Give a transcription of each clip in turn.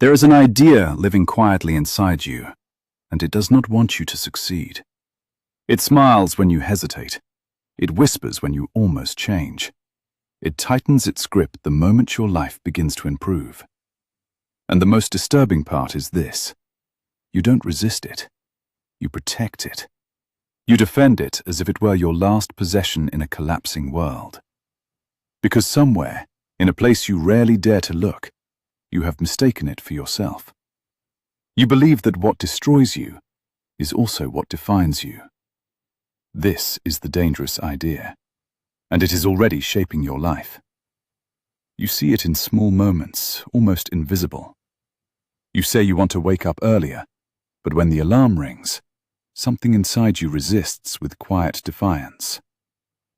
There is an idea living quietly inside you, and it does not want you to succeed. It smiles when you hesitate. It whispers when you almost change. It tightens its grip the moment your life begins to improve. And the most disturbing part is this: you don't resist it. You protect it. You defend it as if it were your last possession in a collapsing world. Because somewhere, in a place you rarely dare to look, you have mistaken it for yourself. You believe that what destroys you is also what defines you. This is the dangerous idea, and it is already shaping your life. You see it in small moments, almost invisible. You say you want to wake up earlier, but when the alarm rings, something inside you resists with quiet defiance.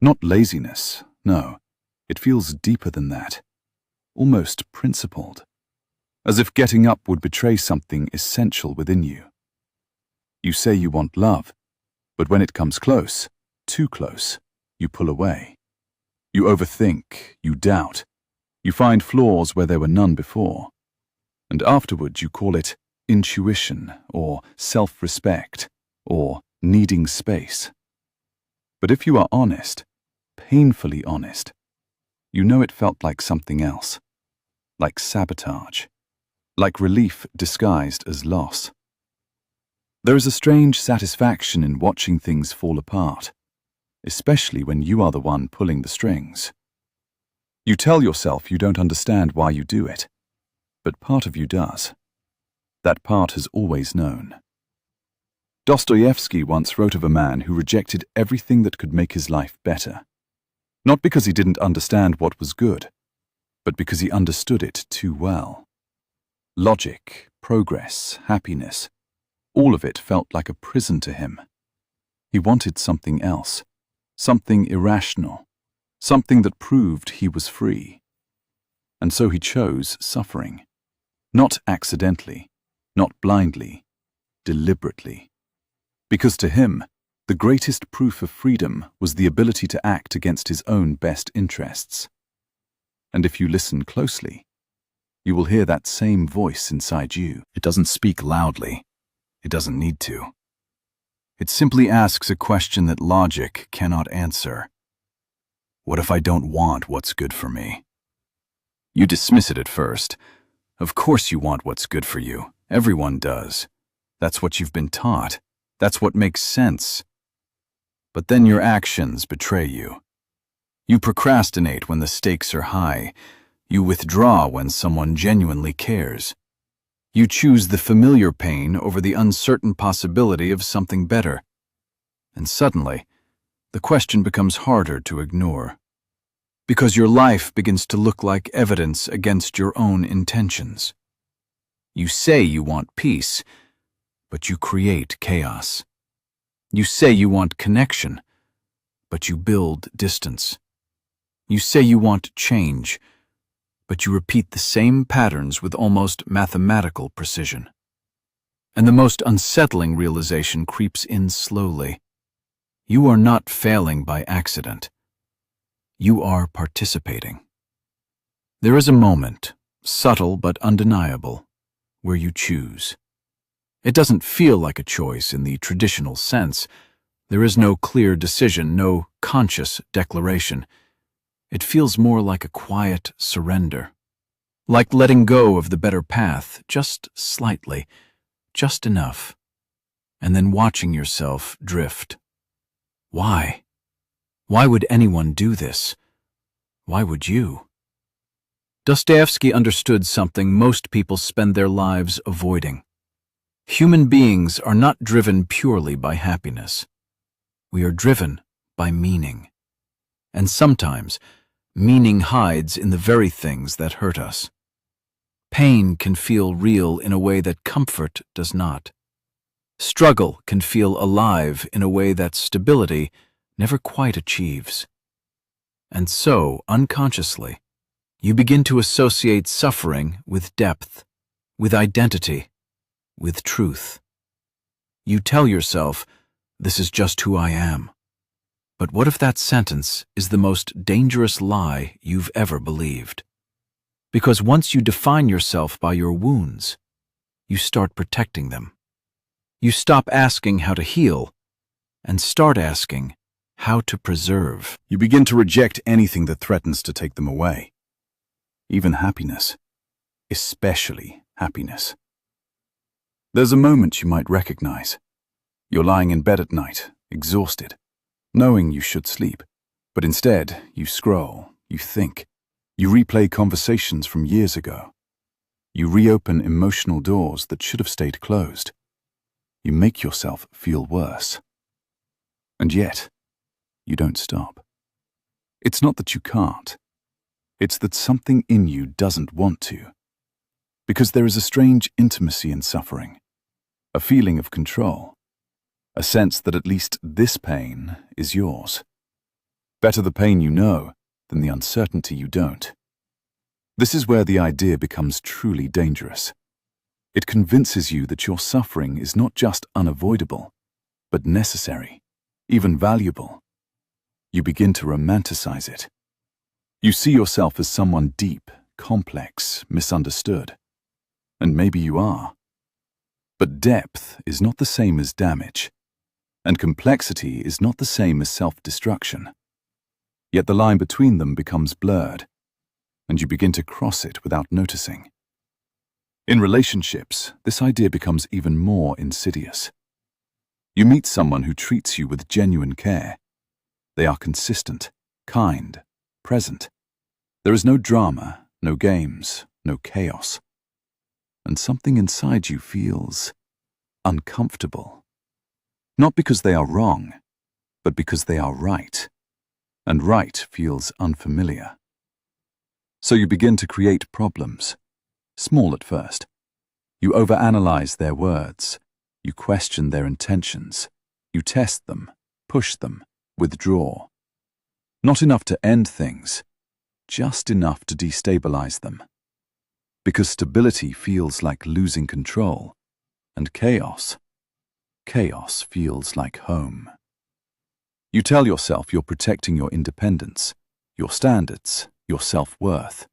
Not laziness, no. It feels deeper than that, almost principled, as if getting up would betray something essential within you. You say you want love, but when it comes close, too close, you pull away. You overthink, you doubt, you find flaws where there were none before, and afterwards you call it intuition or self-respect or needing space. But if you are honest, painfully honest, you know it felt like something else, like sabotage, like relief disguised as loss. There is a strange satisfaction in watching things fall apart, especially when you are the one pulling the strings. You tell yourself you don't understand why you do it, but part of you does. That part has always known. Dostoevsky once wrote of a man who rejected everything that could make his life better, not because he didn't understand what was good, but because he understood it too well. Logic, progress, happiness, all of it felt like a prison to him. He wanted something else, something irrational, something that proved he was free. And so he chose suffering, not accidentally, not blindly, deliberately. Because to him, the greatest proof of freedom was the ability to act against his own best interests. And if you listen closely, you will hear that same voice inside you. It doesn't speak loudly. It doesn't need to. It simply asks a question that logic cannot answer. What if I don't want what's good for me? You dismiss it at first. Of course you want what's good for you. Everyone does. That's what you've been taught. That's what makes sense. But then your actions betray you. You procrastinate when the stakes are high. You withdraw when someone genuinely cares. You choose the familiar pain over the uncertain possibility of something better. And suddenly, the question becomes harder to ignore. Because your life begins to look like evidence against your own intentions. You say you want peace, but you create chaos. You say you want connection, but you build distance. You say you want change, but you repeat the same patterns with almost mathematical precision. And the most unsettling realization creeps in slowly. You are not failing by accident. You are participating. There is a moment, subtle but undeniable, where you choose. It doesn't feel like a choice in the traditional sense. There is no clear decision, no conscious declaration. It feels more like a quiet surrender, like letting go of the better path just slightly, just enough, and then watching yourself drift. Why? Why would anyone do this? Why would you? Dostoevsky understood something most people spend their lives avoiding. Human beings are not driven purely by happiness. We are driven by meaning. And sometimes, meaning hides in the very things that hurt us. Pain can feel real in a way that comfort does not. Struggle can feel alive in a way that stability never quite achieves. And so, unconsciously, you begin to associate suffering with depth, with identity, with truth. You tell yourself, this is just who I am. But what if that sentence is the most dangerous lie you've ever believed? Because once you define yourself by your wounds, you start protecting them. You stop asking how to heal and start asking how to preserve. You begin to reject anything that threatens to take them away. Even happiness. Especially happiness. There's a moment you might recognize. You're lying in bed at night, exhausted, knowing you should sleep, but instead you scroll, you think, you replay conversations from years ago. You reopen emotional doors that should have stayed closed. You make yourself feel worse. And yet, you don't stop. It's not that you can't. It's that something in you doesn't want to. Because there is a strange intimacy in suffering, a feeling of control, a sense that at least this pain is yours. Better the pain you know than the uncertainty you don't. This is where the idea becomes truly dangerous. It convinces you that your suffering is not just unavoidable, but necessary, even valuable. You begin to romanticize it. You see yourself as someone deep, complex, misunderstood. And maybe you are. But depth is not the same as damage, and complexity is not the same as self-destruction. Yet the line between them becomes blurred, and you begin to cross it without noticing. In relationships, this idea becomes even more insidious. You meet someone who treats you with genuine care. They are consistent, kind, present. There is no drama, no games, no chaos. And something inside you feels uncomfortable. Not because they are wrong, but because they are right. And right feels unfamiliar. So you begin to create problems, small at first. You overanalyze their words. You question their intentions. You test them, push them, withdraw. Not enough to end things, just enough to destabilize them. Because stability feels like losing control, and chaos feels like home. You tell yourself you're protecting your independence, your standards, your self-worth.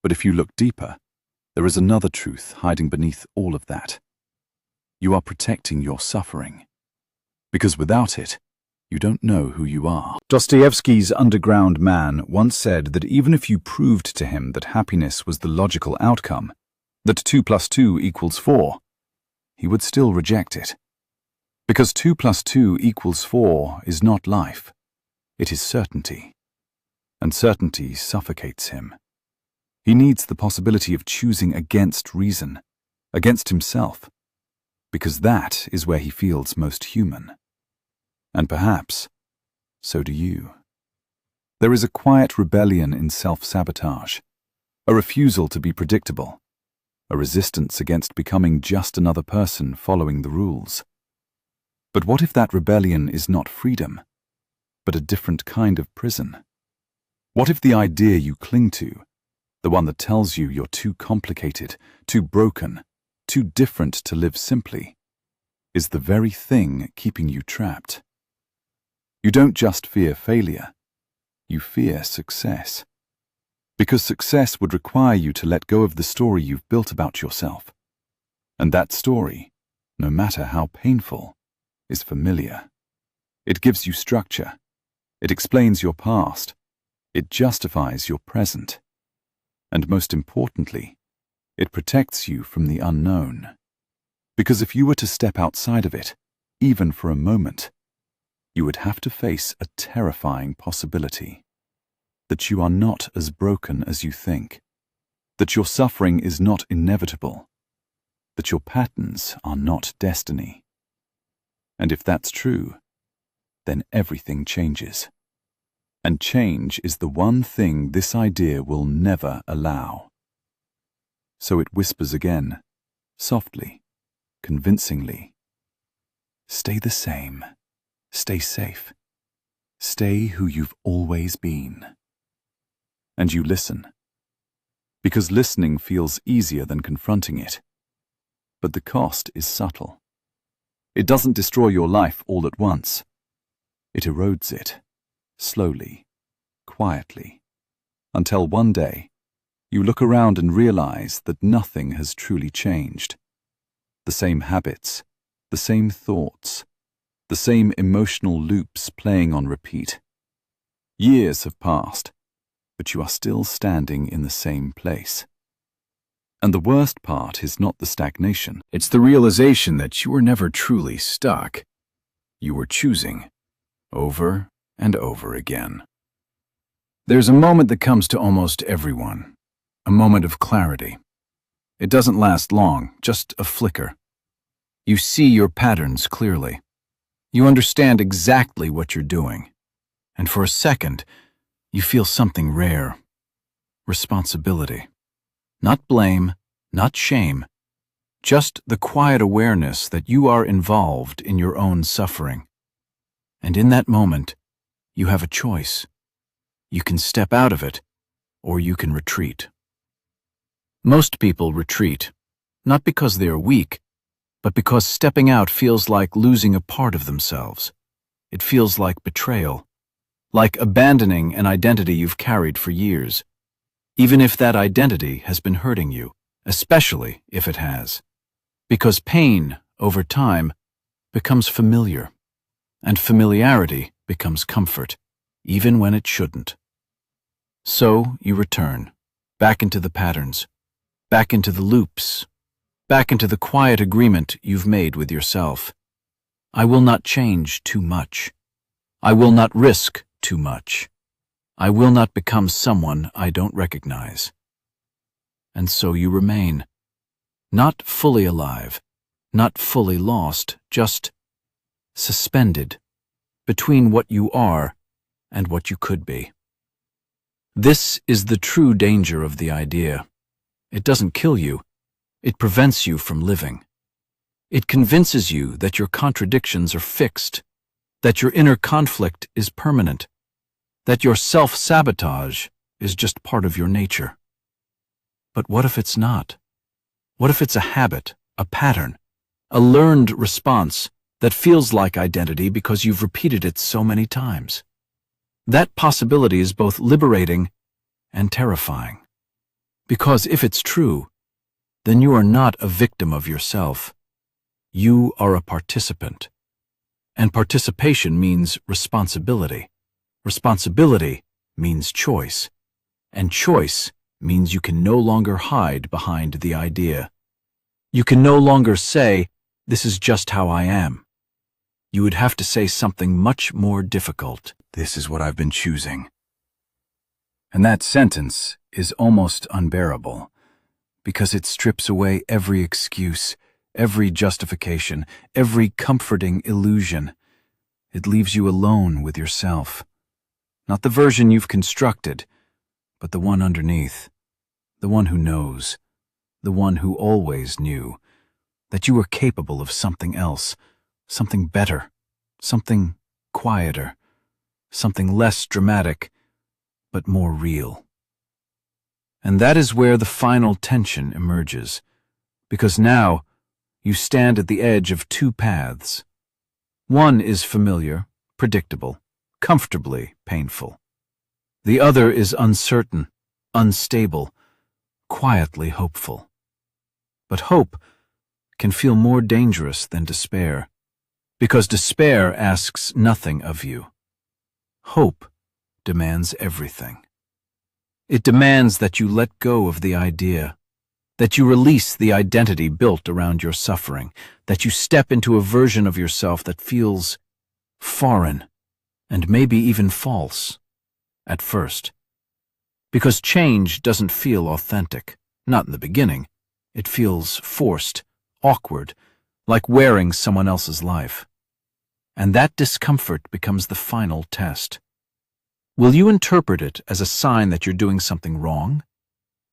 But if you look deeper, there is another truth hiding beneath all of that. You are protecting your suffering. Because without it, you don't know who you are. Dostoevsky's underground man once said that even if you proved to him that happiness was the logical outcome, that 2 + 2 = 4, he would still reject it. Because 2 + 2 = 4 is not life, it is certainty. And certainty suffocates him. He needs the possibility of choosing against reason, against himself, because that is where he feels most human. And perhaps, so do you. There is a quiet rebellion in self-sabotage, a refusal to be predictable, a resistance against becoming just another person following the rules. But what if that rebellion is not freedom, but a different kind of prison? What if the idea you cling to, the one that tells you you're too complicated, too broken, too different to live simply, is the very thing keeping you trapped? You don't just fear failure, you fear success. Because success would require you to let go of the story you've built about yourself. And that story, no matter how painful, is familiar. It gives you structure. It explains your past. It justifies your present. And most importantly, it protects you from the unknown. Because if you were to step outside of it, even for a moment, you would have to face a terrifying possibility. That you are not as broken as you think. That your suffering is not inevitable. That your patterns are not destiny. And if that's true, then everything changes. And change is the one thing this idea will never allow. So it whispers again, softly, convincingly. Stay the same. Stay safe. Stay who you've always been. And you listen. Because listening feels easier than confronting it. But the cost is subtle. It doesn't destroy your life all at once. It erodes it, slowly, quietly, until one day You look around and realize that nothing has truly changed. The same habits, the same thoughts, the same emotional loops playing on repeat. Years have passed, but you are still standing in the same place. And the worst part is not the stagnation. It's the realization that you were never truly stuck. You were choosing, over and over again. There's a moment that comes to almost everyone, a moment of clarity. It doesn't last long, just a flicker. You see your patterns clearly. You understand exactly what you're doing. And for a second, you feel something rare. Responsibility. Not blame, not shame. Just the quiet awareness that you are involved in your own suffering. And in that moment, you have a choice. You can step out of it, or you can retreat. Most people retreat, not because they are weak, but because stepping out feels like losing a part of themselves. It feels like betrayal, like abandoning an identity you've carried for years, even if that identity has been hurting you, especially if it has. Because pain, over time, becomes familiar, and familiarity becomes comfort, even when it shouldn't. So you return, back into the patterns, back into the loops, back into the quiet agreement you've made with yourself. I will not change too much. I will not risk too much. I will not become someone I don't recognize. And so you remain, not fully alive, not fully lost, just suspended between what you are and what you could be. This is the true danger of the idea. It doesn't kill you. It prevents you from living. It convinces you that your contradictions are fixed, that your inner conflict is permanent, that your self-sabotage is just part of your nature. But what if it's not? What if it's a habit, a pattern, a learned response that feels like identity because you've repeated it so many times? That possibility is both liberating and terrifying. Because if it's true, then you are not a victim of yourself. You are a participant. And participation means responsibility. Responsibility means choice. And choice means you can no longer hide behind the idea. You can no longer say, "This is just how I am." You would have to say something much more difficult. "This is what I've been choosing." And that sentence is almost unbearable, because it strips away every excuse, every justification, every comforting illusion. It leaves you alone with yourself. Not the version you've constructed, but the one underneath, the one who knows, the one who always knew, that you were capable of something else, something better, something quieter, something less dramatic, but more real. And that is where the final tension emerges, because now you stand at the edge of two paths. One is familiar, predictable, comfortably painful. The other is uncertain, unstable, quietly hopeful. But hope can feel more dangerous than despair, because despair asks nothing of you. Hope demands everything. It demands that you let go of the idea, that you release the identity built around your suffering, that you step into a version of yourself that feels foreign and maybe even false at first. Because change doesn't feel authentic, not in the beginning. It feels forced, awkward, like wearing someone else's life. And that discomfort becomes the final test. Will you interpret it as a sign that you're doing something wrong,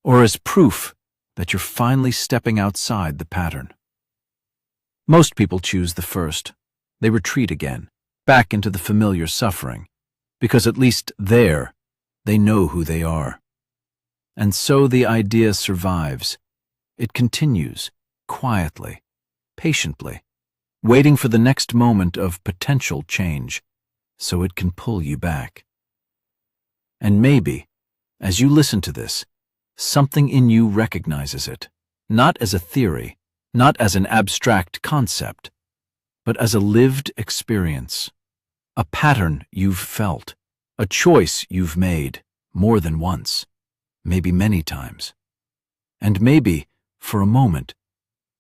or as proof that you're finally stepping outside the pattern? Most people choose the first. They retreat again, back into the familiar suffering, because at least there, they know who they are. And so the idea survives. It continues, quietly, patiently, waiting for the next moment of potential change, so it can pull you back. And maybe, as you listen to this, Something in you recognizes it, not as a theory, not as an abstract concept, but as a lived experience, a pattern you've felt, a choice you've made more than once, maybe many times. And maybe, for a moment,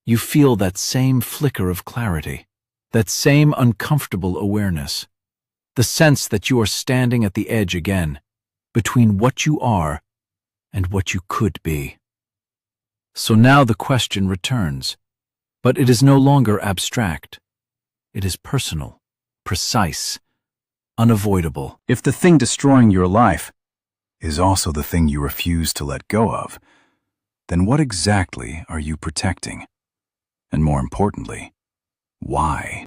you feel that same flicker of clarity, that same uncomfortable awareness, the sense that you are standing at the edge again, between what you are and what you could be. So now the question returns, but it is no longer abstract. It is personal, precise, unavoidable. If the thing destroying your life is also the thing you refuse to let go of, then what exactly are you protecting? And more importantly, why?